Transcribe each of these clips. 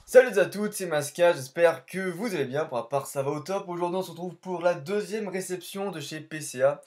Salut à toutes, c'est Masca, j'espère que vous allez bien, pour ma part ça va au top. Aujourd'hui on se retrouve pour la deuxième réception de chez PCA.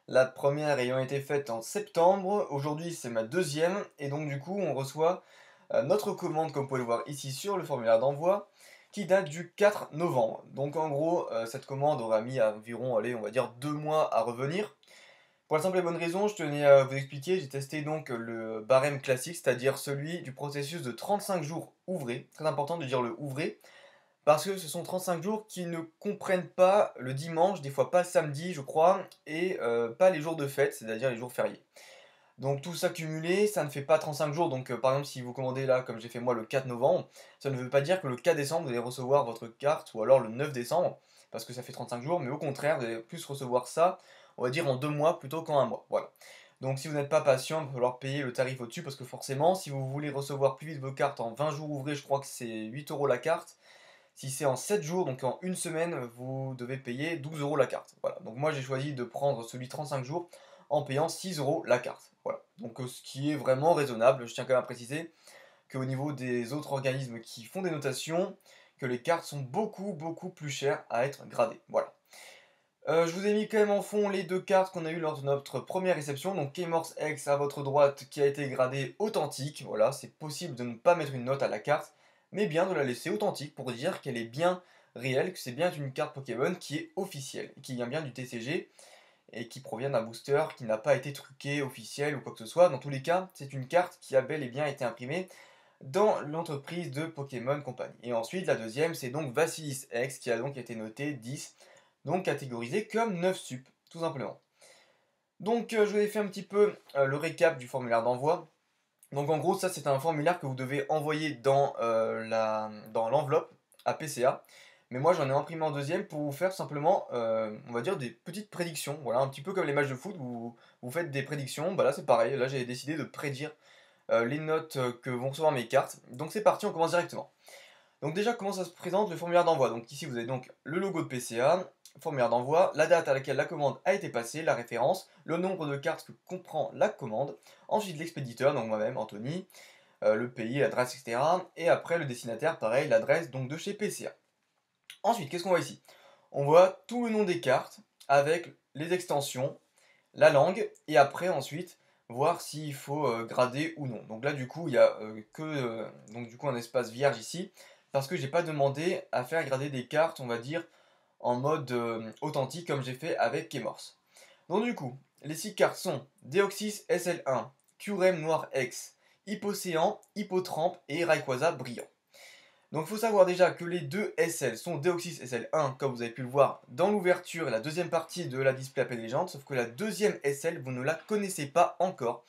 La première ayant été faite en septembre, aujourd'hui c'est ma deuxième, et donc du coup on reçoit notre commande comme vous pouvez le voir ici sur le formulaire d'envoi, qui date du 4 novembre. Donc en gros cette commande aura mis environ, allez, on va dire 2 mois à revenir. Pour la simple et bonne raison, je tenais à vous expliquer, j'ai testé donc le barème classique, c'est-à-dire celui du processus de 35 jours ouvrés. Très important de dire le ouvré, parce que ce sont 35 jours qui ne comprennent pas le dimanche, des fois pas le samedi je crois, et pas les jours de fête, c'est-à-dire les jours fériés. Donc tout ça cumulé, ça ne fait pas 35 jours, donc par exemple si vous commandez là, comme j'ai fait moi le 4 novembre, ça ne veut pas dire que le 4 décembre vous allez recevoir votre carte, ou alors le 9 décembre, parce que ça fait 35 jours, mais au contraire, vous allez plus recevoir ça, on va dire en 2 mois plutôt qu'en 1 mois, voilà. Donc si vous n'êtes pas patient, il va falloir payer le tarif au-dessus, parce que forcément, si vous voulez recevoir plus vite vos cartes en 20 jours ouvrés, je crois que c'est 8 € la carte. Si c'est en 7 jours, donc en une semaine, vous devez payer 12 € la carte. Voilà. Donc moi j'ai choisi de prendre celui 35 jours en payant 6 € la carte. Voilà. Donc ce qui est vraiment raisonnable. Je tiens quand même à préciser qu'au niveau des autres organismes qui font des notations, que les cartes sont beaucoup plus chères à être gradées. Voilà. Je vous ai mis quand même en fond les deux cartes qu'on a eues lors de notre première réception. Donc K-Morse X à votre droite qui a été gradée authentique. Voilà, c'est possible de ne pas mettre une note à la carte, mais bien de la laisser authentique pour dire qu'elle est bien réelle, que c'est bien une carte Pokémon qui est officielle, qui vient bien du TCG et qui provient d'un booster qui n'a pas été truqué, officiel ou quoi que ce soit. Dans tous les cas, c'est une carte qui a bel et bien été imprimée dans l'entreprise de Pokémon Company. Et ensuite, la deuxième, c'est donc Vassilis X qui a donc été noté 10, donc catégorisé comme 9 sup, tout simplement. Donc je vous ai fait un petit peu le récap du formulaire d'envoi. Donc en gros, ça c'est un formulaire que vous devez envoyer dans l'enveloppe à PCA. Mais moi j'en ai imprimé en deuxième pour vous faire simplement, on va dire, des petites prédictions. Voilà, un petit peu comme les matchs de foot, vous faites des prédictions. Bah là c'est pareil, là j'ai décidé de prédire les notes que vont recevoir mes cartes. Donc c'est parti, on commence directement. Donc déjà, comment ça se présente le formulaire d'envoi? Donc ici, vous avez donc le logo de PCA, formulaire d'envoi, la date à laquelle la commande a été passée, la référence, le nombre de cartes que comprend la commande, ensuite l'expéditeur, donc moi-même, Anthony, le pays, l'adresse, etc. Et après, le destinataire, pareil, l'adresse donc de chez PCA. Ensuite, qu'est-ce qu'on voit ici? On voit tout le nom des cartes avec les extensions, la langue, et après, ensuite, voir s'il faut grader ou non. Donc là, du coup, il n'y a donc, du coup, un espace vierge ici, parce que j'ai pas demandé à faire grader des cartes, on va dire, en mode authentique, comme j'ai fait avec Kemors. Donc du coup, les 6 cartes sont Deoxys SL1, Curem Noir X, Hippocéan, Hippotrampe et Rayquaza Brillant. Donc il faut savoir déjà que les deux SL sont Deoxys SL1, comme vous avez pu le voir dans l'ouverture et la deuxième partie de la display appel légende, sauf que la deuxième SL, vous ne la connaissez pas encore,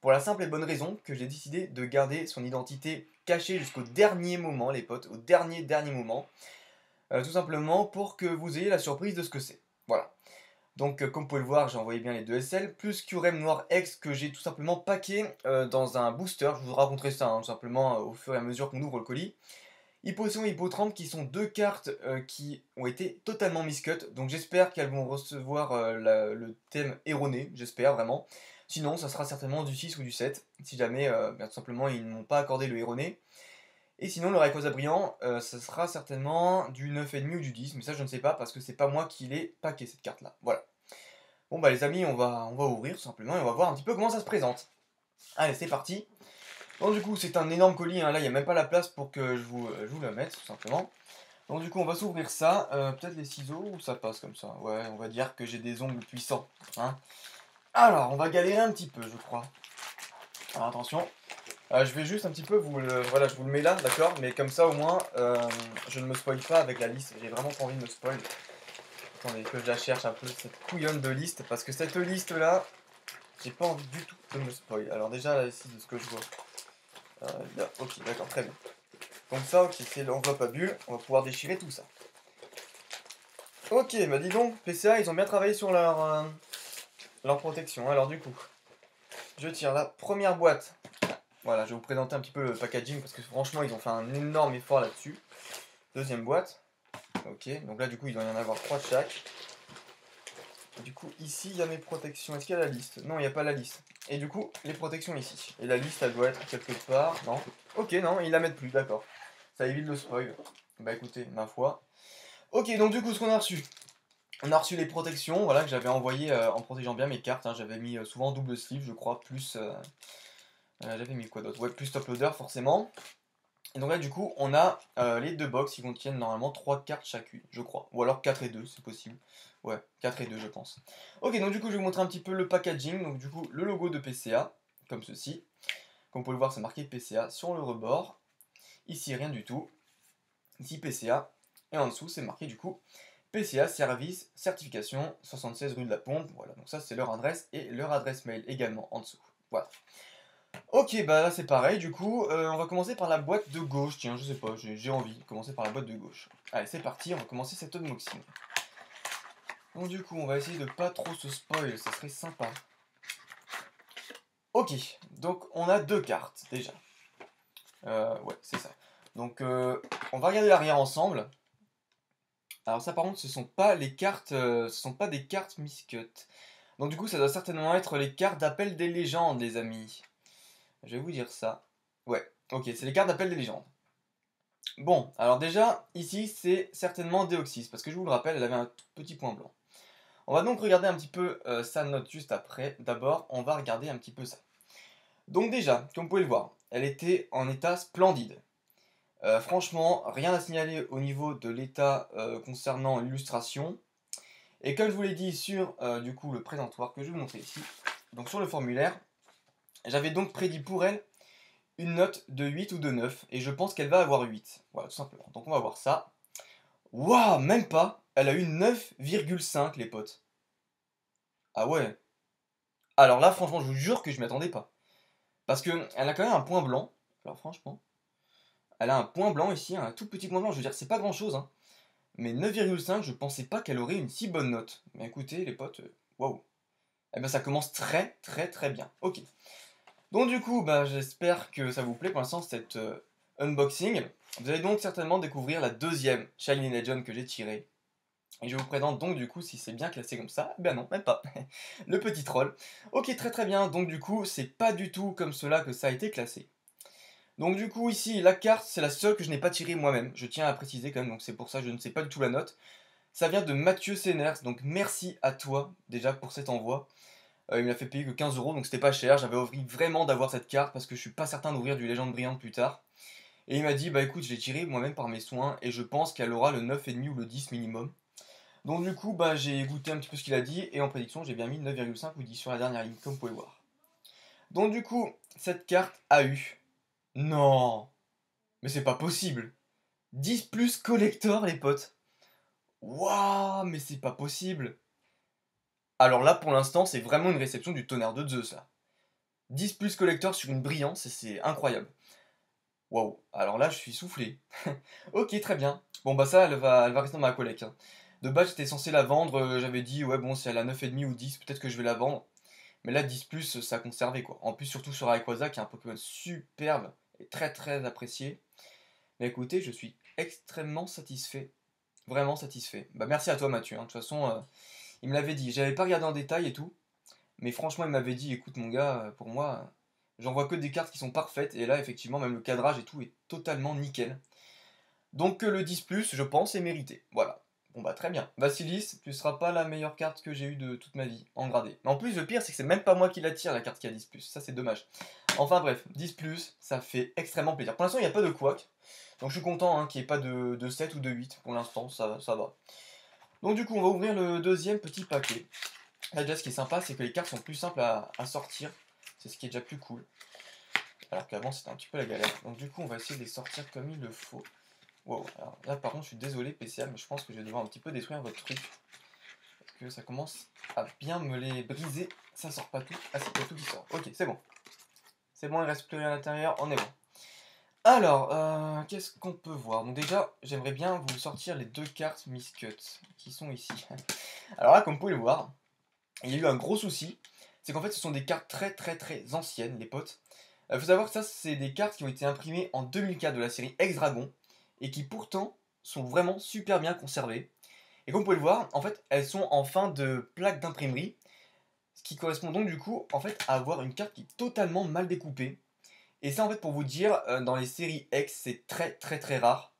pour la simple et bonne raison que j'ai décidé de garder son identité cachée jusqu'au dernier moment, les potes, au dernier moment, tout simplement pour que vous ayez la surprise de ce que c'est. Voilà. Donc comme vous pouvez le voir, j'ai envoyé bien les deux SL, plus Curem Noir X que j'ai tout simplement packé dans un booster, je vous raconterai ça tout simplement au fur et à mesure qu'on ouvre le colis. Hippocéan et Hippotrampe qui sont deux cartes qui ont été totalement miscut, donc j'espère qu'elles vont recevoir le thème erroné, j'espère vraiment. Sinon, ça sera certainement du 6 ou du 7, si jamais tout simplement ils n'ont pas accordé le erroné. Et sinon, le Rayquaza Brillant, ça sera certainement du 9,5 ou du 10, mais ça je ne sais pas parce que c'est pas moi qui l'ai packé cette carte là. Voilà. Bon bah les amis, on va ouvrir tout simplement et on va voir un petit peu comment ça se présente. Allez, c'est parti. Bon du coup c'est un énorme colis, hein. Là il n'y a même pas la place pour que je vous le mette tout simplement. Donc du coup on va s'ouvrir ça, peut-être les ciseaux ou ça passe comme ça. Ouais, on va dire que j'ai des ongles puissants, hein. Alors on va galérer un petit peu je crois. Alors attention, je vais juste un petit peu voilà, je vous le mets là, d'accord, mais comme ça au moins je ne me spoil pas avec la liste, j'ai vraiment pas envie de me spoil. Attendez que je la cherche un peu cette couillonne de liste, parce que cette liste là, j'ai pas envie du tout de me spoil. Alors déjà là ici de ce que je vois. Ok, d'accord, très bien. Donc ça, ok, c'est l'enveloppe à bulles, on va pouvoir déchirer tout ça. Ok, bah dis donc, PCA, ils ont bien travaillé sur leur protection. Alors du coup, je tire la première boîte. Voilà, je vais vous présenter un petit peu le packaging, parce que franchement, ils ont fait un énorme effort là-dessus. Deuxième boîte. Ok, donc là du coup, il doit y en avoir 3 de chaque. Du coup, ici, il y a mes protections. Est-ce qu'il y a la liste? Non, il n'y a pas la liste. Et du coup, les protections ici. Et la liste, elle doit être quelque part. Non. Ok, non, ils la mettent plus, d'accord. Ça évite le spoil. Bah écoutez, ma foi. Ok, donc du coup, ce qu'on a reçu. On a reçu les protections, voilà, que j'avais envoyées en protégeant bien mes cartes. Hein. J'avais mis souvent double sleeve, je crois, plus... j'avais mis quoi d'autre? Ouais, plus top loader, forcément. Et donc là, du coup, on a les deux box qui contiennent normalement 3 cartes chacune, je crois. Ou alors 4 et 2, c'est possible. Ouais, 4 et 2, je pense. Ok, donc du coup, je vais vous montrer un petit peu le packaging. Donc du coup, le logo de PCA, comme ceci. Comme vous pouvez le voir, c'est marqué PCA sur le rebord. Ici, rien du tout. Ici, PCA. Et en dessous, c'est marqué du coup PCA Service Certification 76 rue de la Pompe. Voilà, donc ça, c'est leur adresse et leur adresse mail également en dessous. Voilà. Ok, bah là c'est pareil, du coup, on va commencer par la boîte de gauche, tiens, je sais pas, j'ai envie de commencer par la boîte de gauche. Allez, c'est parti, on va commencer cet unboxing. Donc du coup, on va essayer de pas trop se spoil, ça serait sympa. Ok, donc on a deux cartes, déjà. Ouais, c'est ça. Donc, on va regarder l'arrière ensemble. Alors ça par contre, ce sont pas les cartes, ce sont pas des cartes miscut. Donc du coup, ça doit certainement être les cartes d'appel des légendes, les amis. Je vais vous dire ça. Ouais, ok, c'est les cartes d'appel des légendes. Bon, alors déjà, ici, c'est certainement Déoxys, parce que je vous le rappelle, elle avait un tout petit point blanc. On va donc regarder un petit peu sa note juste après. D'abord, on va regarder un petit peu ça. Donc déjà, comme vous pouvez le voir, elle était en état splendide. Franchement, rien à signaler au niveau de l'état concernant l'illustration. Et comme je vous l'ai dit sur du coup le présentoir que je vais vous montrer ici, donc sur le formulaire, j'avais donc prédit pour elle une note de 8 ou de 9, et je pense qu'elle va avoir 8. Voilà, tout simplement. Donc on va voir ça. Waouh, même pas. Elle a eu 9,5 les potes. Ah ouais. Alors là, franchement, je vous jure que je m'y attendais pas. Parce que elle a quand même un point blanc. Alors franchement, elle a un point blanc ici, un tout petit point blanc. Je veux dire, c'est pas grand chose, hein. Mais 9,5, je pensais pas qu'elle aurait une si bonne note. Mais écoutez, les potes, waouh. Eh ben ça commence très très très bien. Ok. Donc du coup, bah, j'espère que ça vous plaît pour l'instant cette unboxing. Vous allez donc certainement découvrir la deuxième Shiny Legend que j'ai tirée. Et je vous présente donc du coup si c'est bien classé comme ça. Ben non, même pas. Le petit troll. Ok, très très bien. Donc du coup, c'est pas du tout comme cela que ça a été classé. Donc du coup ici, la carte, c'est la seule que je n'ai pas tirée moi-même. Je tiens à préciser quand même, donc c'est pour ça que je ne sais pas du tout la note. Ça vient de Mathieu Séners, donc merci à toi déjà pour cet envoi. Il me l'a fait payer que 15 euros, donc c'était pas cher. J'avais envie vraiment d'avoir cette carte parce que je suis pas certain d'ouvrir du Légende Brillante plus tard. Et il m'a dit, bah écoute, je l'ai tiré moi-même par mes soins et je pense qu'elle aura le 9,5 ou le 10 minimum. Donc du coup, bah, j'ai goûté un petit peu ce qu'il a dit, et en prédiction, j'ai bien mis 9,5 ou 10 sur la dernière ligne, comme vous pouvez voir. Donc du coup, cette carte a eu... Non, mais c'est pas possible. 10 plus collector, les potes. Waouh, mais c'est pas possible. Alors là, pour l'instant, c'est vraiment une réception du tonnerre de Zeus, là. 10 plus collector sur une brillance, c'est incroyable. Waouh, alors là, je suis soufflé. Ok, très bien. Bon, bah ça, elle va rester dans ma collecte, hein. De base, j'étais censé la vendre, j'avais dit, ouais, bon, si elle a 9,5 ou 10, peut-être que je vais la vendre. Mais là, 10 plus, ça a conservé, quoi. En plus, surtout sur Rayquaza, qui est un Pokémon superbe et très très apprécié. Mais écoutez, je suis extrêmement satisfait. Vraiment satisfait. Bah, merci à toi, Mathieu, hein. De toute façon, il me l'avait dit. J'avais pas regardé en détail et tout. Mais franchement, il m'avait dit, écoute, mon gars, pour moi, j'en vois que des cartes qui sont parfaites. Et là, effectivement, même le cadrage et tout est totalement nickel. Donc le 10 plus, je pense, est mérité. Voilà. Bon bah très bien. Vassilis, tu seras pas la meilleure carte que j'ai eue de toute ma vie, en gradé. Mais en plus, le pire, c'est que c'est même pas moi qui la tire, la carte qui a 10 plus. Ça, c'est dommage. Enfin bref, 10 plus, ça fait extrêmement plaisir. Pour l'instant, il n'y a pas de quack. Donc je suis content hein, qu'il n'y ait pas de 7 ou de 8. Pour l'instant, ça va. Donc du coup, on va ouvrir le deuxième petit paquet. Là, déjà, ce qui est sympa, c'est que les cartes sont plus simples à sortir. C'est ce qui est déjà plus cool. Alors qu'avant, c'était un petit peu la galère. Donc du coup, on va essayer de les sortir comme il le faut. Wow, alors là par contre je suis désolé PCA, mais je pense que je vais devoir un petit peu détruire votre truc. Parce que ça commence à bien me les briser. Ça sort pas tout. Ah c'est pas tout qui sort. Ok, c'est bon. C'est bon, il reste plus rien à l'intérieur, on est bon. Alors, qu'est-ce qu'on peut voir? Donc déjà, j'aimerais bien vous sortir les deux cartes Miscut qui sont ici. Alors là, comme vous pouvez le voir, il y a eu un gros souci. C'est qu'en fait ce sont des cartes très très très anciennes, les potes. Il faut savoir que ça, c'est des cartes qui ont été imprimées en 2004 de la série X-Dragon et qui pourtant sont vraiment super bien conservées. Et comme vous pouvez le voir, en fait, elles sont en fin de plaque d'imprimerie, ce qui correspond donc du coup en fait à avoir une carte qui est totalement mal découpée. Et ça en fait pour vous dire, dans les séries X c'est très très très rare.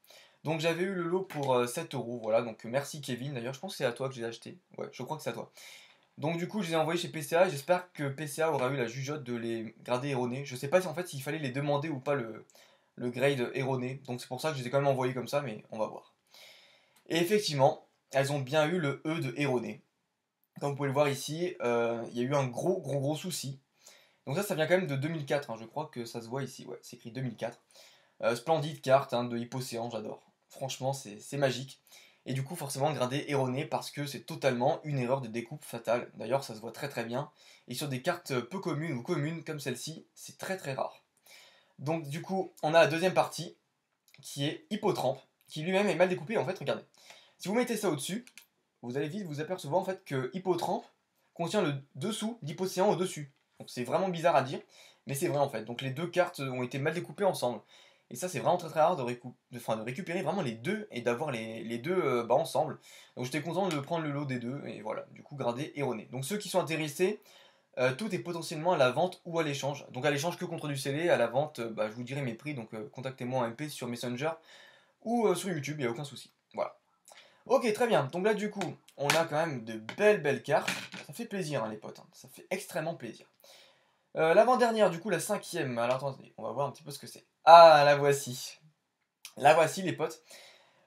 Donc j'avais eu le lot pour 7 euros, voilà, donc merci Kevin, d'ailleurs je pense que c'est à toi que j'ai acheté, ouais je crois que c'est à toi. Donc du coup je les ai envoyés chez PCA et j'espère que PCA aura eu la jugeote de les grader erronés. Je sais pas si en fait s'il fallait les demander ou pas le grade erroné, donc c'est pour ça que je les ai quand même envoyés comme ça, mais on va voir. Et effectivement, elles ont bien eu le E de erroné. Comme vous pouvez le voir ici, il y a eu un gros souci. Donc ça vient quand même de 2004, hein, je crois que ça se voit ici, ouais, c'est écrit 2004. Splendide carte hein, de Hypocéan, j'adore. Franchement, c'est magique. Et du coup, forcément, gradé erroné parce que c'est totalement une erreur de découpe fatale. D'ailleurs, ça se voit très très bien. Et sur des cartes peu communes ou communes comme celle-ci, c'est très très rare. Donc du coup, on a la deuxième partie qui est Hippotrampe, qui lui-même est mal découpé. En fait, regardez. Si vous mettez ça au-dessus, vous allez vite vous apercevoir en fait que Hippotrampe contient le dessous d'Hypocéan au-dessus. Donc c'est vraiment bizarre à dire, mais c'est vrai en fait. Donc les deux cartes ont été mal découpées ensemble. Et ça c'est vraiment très très rare de récupérer vraiment les deux et d'avoir les deux ensemble. Donc j'étais content de prendre le lot des deux et voilà, du coup gradé erroné. Donc ceux qui sont intéressés, tout est potentiellement à la vente ou à l'échange. Donc à l'échange que contre du scellé, à la vente je vous dirai mes prix, donc contactez-moi en MP sur Messenger ou sur YouTube, il n'y a aucun souci. Voilà. Ok, très bien. Donc là, du coup, on a quand même de belles cartes. Ça fait plaisir, hein, les potes, hein. Ça fait extrêmement plaisir. L'avant-dernière, du coup, la cinquième. Alors attendez, on va voir un petit peu ce que c'est. Ah, la voici. La voici, les potes.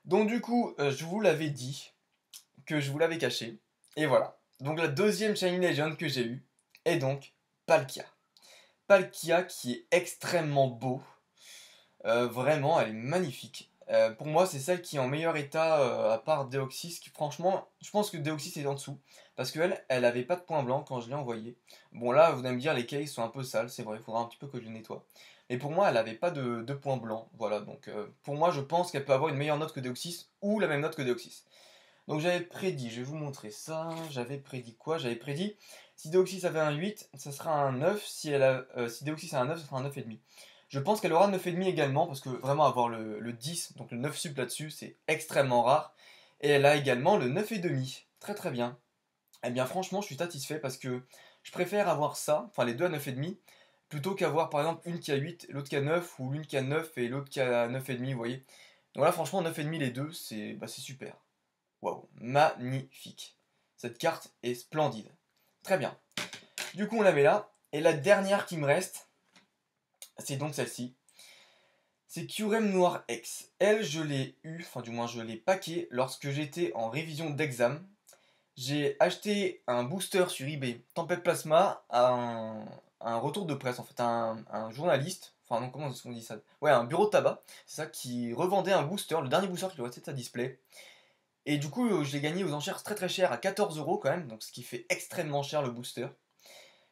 Donc du coup, je vous l'avais dit que je vous l'avais caché. Et voilà. Donc la deuxième Shiny Legend que j'ai eue est donc Palkia. Palkia qui est extrêmement beau. Vraiment, elle est magnifique. Pour moi, c'est celle qui est en meilleur état, à part Deoxys, qui franchement, je pense que Deoxys est en dessous. Parce qu'elle, elle avait pas de point blanc quand je l'ai envoyée. Bon, là, vous allez me dire, les cases sont un peu sales, c'est vrai, il faudra un petit peu que je les nettoie. Mais pour moi, elle avait pas de point blanc. Voilà, donc pour moi, je pense qu'elle peut avoir une meilleure note que Deoxys, ou la même note que Deoxys. Donc j'avais prédit, je vais vous montrer ça. J'avais prédit quoi? J'avais prédit, si Deoxys avait un 8, ça sera un 9. Si Deoxys a un 9, ça sera un 9,5. Je pense qu'elle aura 9,5 également, parce que vraiment avoir le 10, donc le 9 sup là-dessus, c'est extrêmement rare. Et elle a également le 9,5. Très très bien. Eh bien franchement, je suis satisfait parce que je préfère avoir ça, enfin les deux à 9,5, plutôt qu'avoir par exemple une qui a 8, l'autre qui a 9, ou l'une qui a 9 et l'autre qui a 9,5, vous voyez. Donc là franchement 9,5 les deux, c'est super. Waouh, magnifique. Cette carte est splendide. Très bien. Du coup, on la met là. Et la dernière qui me reste, c'est donc celle-ci. C'est Kyurem Noir X. Elle, je l'ai eu, enfin du moins je l'ai packé lorsque j'étais en révision d'examen. J'ai acheté un booster sur eBay, Tempête Plasma, à un retour de presse, en fait, un journaliste, enfin non, comment est-ce qu'on dit ça? Ouais, un bureau de tabac, c'est ça, qui revendait un booster, le dernier booster qui doit être à display. Et du coup, je l'ai gagné aux enchères très très cher à 14 euros quand même, donc ce qui fait extrêmement cher le booster.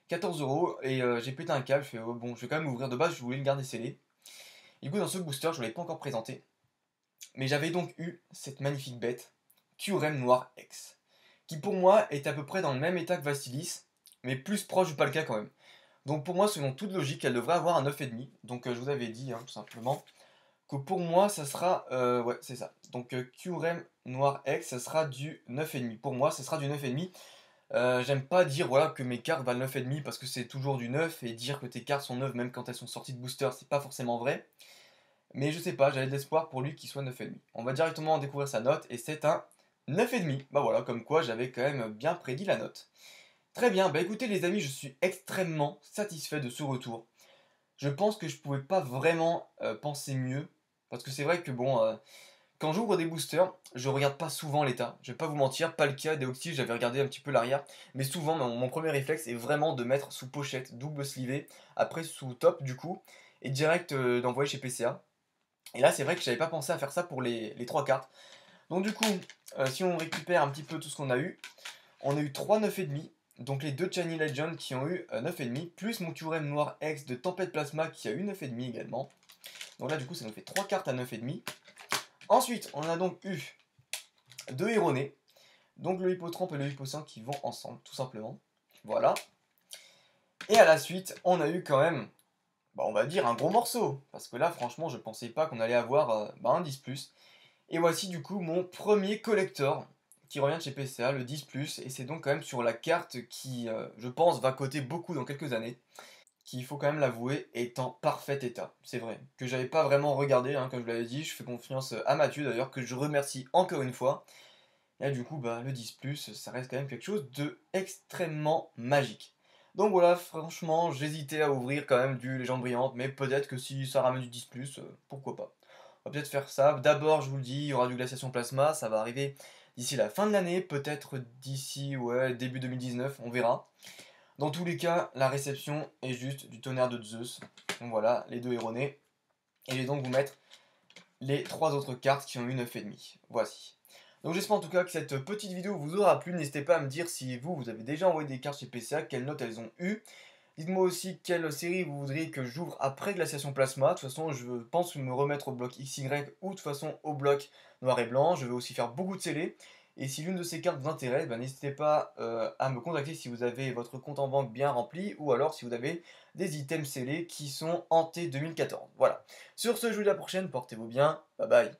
14 euros, et j'ai pété un câble, je fais oh, bon, je vais quand même ouvrir de base, je voulais le garder scellé. Du coup, dans ce booster, je ne l'ai pas encore présenté, mais j'avais donc eu cette magnifique bête, Kyurem Noir X, qui pour moi est à peu près dans le même état que Vastilis, mais plus proche du Palkia quand même. Donc pour moi, selon toute logique, elle devrait avoir un 9,5, donc je vous avais dit, hein, tout simplement, que pour moi, ça sera. Ouais, c'est ça. Donc Kyurem Noir X, ça sera du 9,5. Pour moi, ça sera du 9,5. J'aime pas dire voilà, que mes cartes valent 9,5 parce que c'est toujours du 9 et dire que tes cartes sont neuves même quand elles sont sorties de booster, c'est pas forcément vrai. Mais je sais pas, j'avais de l'espoir pour lui qu'il soit 9,5. On va directement découvrir sa note et c'est un 9,5. Bah voilà, comme quoi j'avais quand même bien prédit la note. Très bien, bah écoutez les amis, je suis extrêmement satisfait de ce retour. Je pense que je pouvais pas vraiment penser mieux. Parce que c'est vrai que bon, quand j'ouvre des boosters, je regarde pas souvent l'état. Je vais pas vous mentir, pas le cas Deoxys, j'avais regardé un petit peu l'arrière. Mais souvent, mon premier réflexe est vraiment de mettre sous pochette, double slivé, après sous top du coup, et direct d'envoyer chez PCA. Et là, c'est vrai que j'avais pas pensé à faire ça pour les trois cartes. Donc du coup, si on récupère un petit peu tout ce qu'on a eu, on a eu 3 9,5. Donc les deux Shiny Legends qui ont eu 9,5, plus mon Kyurem Noir X de Tempête Plasma qui a eu 9,5 également. Donc là, du coup, ça nous fait 3 cartes à 9,5. Ensuite, on a donc eu 2 erronés. Donc le Hippotrampe et le Hippocéan qui vont ensemble, tout simplement. Voilà. Et à la suite, on a eu quand même, on va dire, un gros morceau. Parce que là, franchement, je pensais pas qu'on allait avoir un 10+. Et voici du coup mon premier collector qui revient de chez PCA, le 10+, et c'est donc quand même sur la carte qui, je pense, va coter beaucoup dans quelques années, qui, il faut quand même l'avouer, est en parfait état. C'est vrai, que j'avais pas vraiment regardé, hein, comme je l'avais dit, je fais confiance à Mathieu d'ailleurs, que je remercie encore une fois. Et du coup, bah, le 10+, ça reste quand même quelque chose de extrêmement magique. Donc voilà, franchement, j'hésitais à ouvrir quand même du Légende Brillante, mais peut-être que si ça ramène du 10+, pourquoi pas. On va peut-être faire ça. D'abord, je vous le dis, il y aura du Glaciation Plasma, ça va arriver d'ici la fin de l'année, peut-être d'ici, ouais, début 2019, on verra. Dans tous les cas, la réception est juste du tonnerre de Zeus. Donc voilà, les deux erronés. Et je vais donc vous mettre les trois autres cartes qui ont eu 9,5. Voici. Donc j'espère en tout cas que cette petite vidéo vous aura plu. N'hésitez pas à me dire si vous avez déjà envoyé des cartes chez PCA, quelles notes elles ont eu. Dites-moi aussi quelle série vous voudriez que j'ouvre après Glaciation Plasma. De toute façon, je pense me remettre au bloc XY ou de toute façon au bloc noir et blanc. Je vais aussi faire beaucoup de scellés. Et si l'une de ces cartes vous intéresse, ben, n'hésitez pas à me contacter si vous avez votre compte en banque bien rempli ou alors si vous avez des items scellés qui sont hantés 2014. Voilà. Sur ce, je vous dis à la prochaine, portez-vous bien, bye bye.